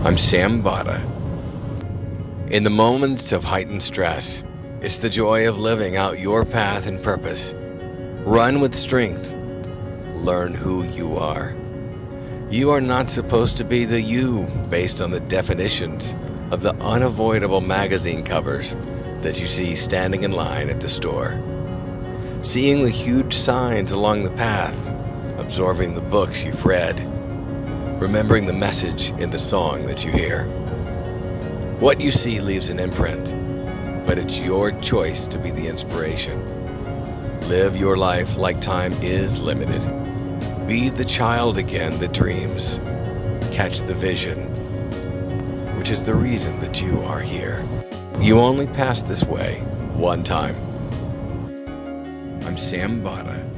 I'm Sam Botta. In the moments of heightened stress, it's the joy of living out your path and purpose. Run with strength. Learn who you are. You are not supposed to be the you based on the definitions of the unavoidable magazine covers that you see standing in line at the store. Seeing the huge signs along the path, absorbing the books you've read, remembering the message in the song that you hear. What you see leaves an imprint, but it's your choice to be the inspiration. Live your life like time is limited. Be the child again that dreams. Catch the vision, which is the reason that you are here. You only pass this way one time. I'm Sam Botta.